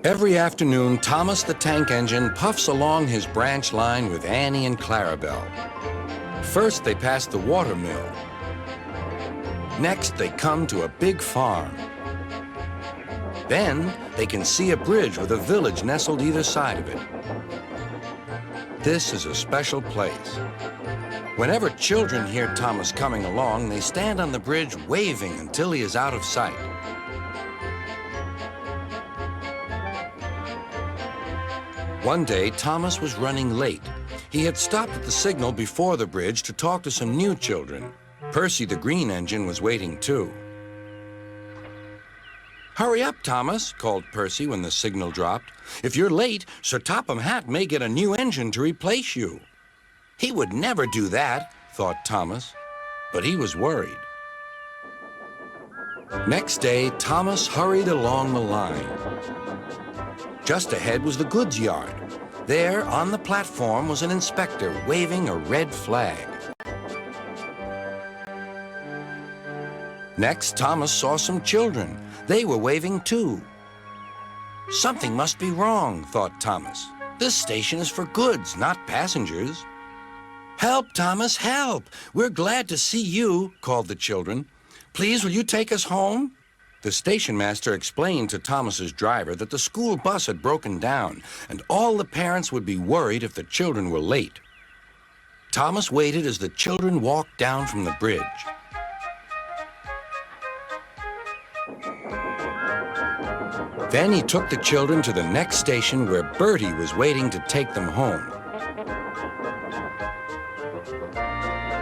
Every afternoon, Thomas the Tank Engine puffs along his branch line with Annie and Clarabelle. First, they pass the water mill. Next, they come to a big farm. Then, they can see a bridge with a village nestled either side of it. This is a special place. Whenever children hear Thomas coming along, they stand on the bridge waving until he is out of sight. One day, Thomas was running late. He had stopped at the signal before the bridge to talk to some new children. Percy the green engine was waiting too. "Hurry up, Thomas," called Percy when the signal dropped. "If you're late, Sir Topham Hatt may get a new engine to replace you." He would never do that, thought Thomas, but he was worried. Next day, Thomas hurried along the line. Just ahead was the goods yard. There, on the platform, was an inspector waving a red flag. Next, Thomas saw some children. They were waving too. Something must be wrong, thought Thomas. This station is for goods, not passengers. "Help, Thomas, help! We're glad to see you," called the children. "Please, will you take us home?" The station master explained to Thomas's driver that the school bus had broken down and all the parents would be worried if the children were late. Thomas waited as the children walked down from the bridge. Then he took the children to the next station where Bertie was waiting to take them home.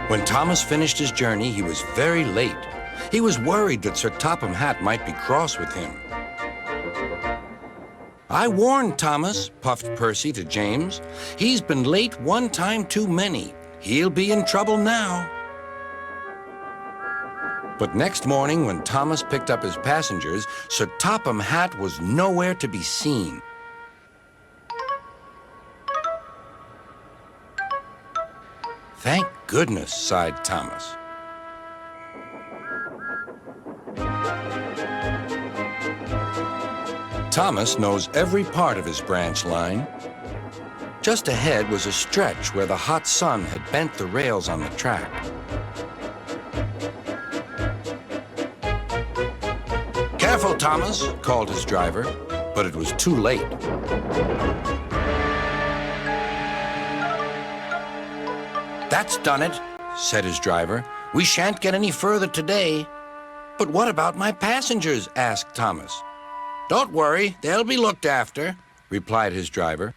When Thomas finished his journey, he was very late. He was worried that Sir Topham Hatt might be cross with him. "I warned Thomas," puffed Percy to James. "He's been late one time too many. He'll be in trouble now." But next morning, when Thomas picked up his passengers, Sir Topham Hatt was nowhere to be seen. "Thank goodness," sighed Thomas. Thomas knows every part of his branch line. Just ahead was a stretch where the hot sun had bent the rails on the track. "Careful, Thomas," called his driver, but it was too late. "That's done it," said his driver. "We shan't get any further today." "But what about my passengers?" asked Thomas. "Don't worry, they'll be looked after," replied his driver.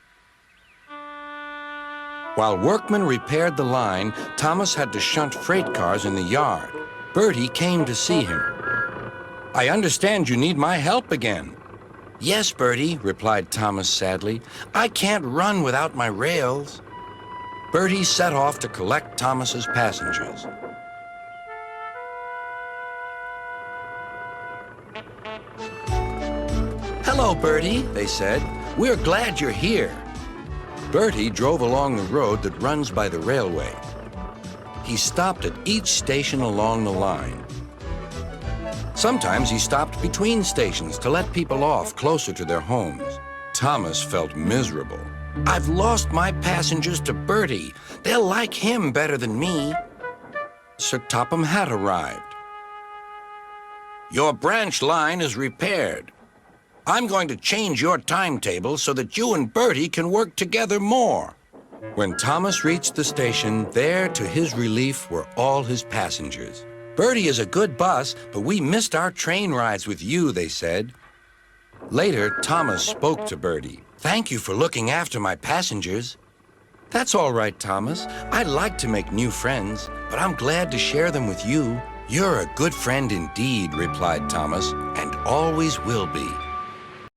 While workmen repaired the line, Thomas had to shunt freight cars in the yard. Bertie came to see him. "I understand you need my help again." "Yes, Bertie," replied Thomas sadly. "I can't run without my rails." Bertie set off to collect Thomas's passengers. "Hello, Bertie," they said. "We're glad you're here." Bertie drove along the road that runs by the railway. He stopped at each station along the line. Sometimes he stopped between stations to let people off closer to their homes. Thomas felt miserable. "I've lost my passengers to Bertie. They'll like him better than me." Sir Topham Hatt arrived. "Your branch line is repaired. I'm going to change your timetable so that you and Bertie can work together more." When Thomas reached the station, there, to his relief, were all his passengers. "Bertie is a good bus, but we missed our train rides with you," they said. Later, Thomas spoke to Bertie. "Thank you for looking after my passengers." "That's all right, Thomas. I like to make new friends, but I'm glad to share them with you." "You're a good friend indeed," replied Thomas, "and always will be."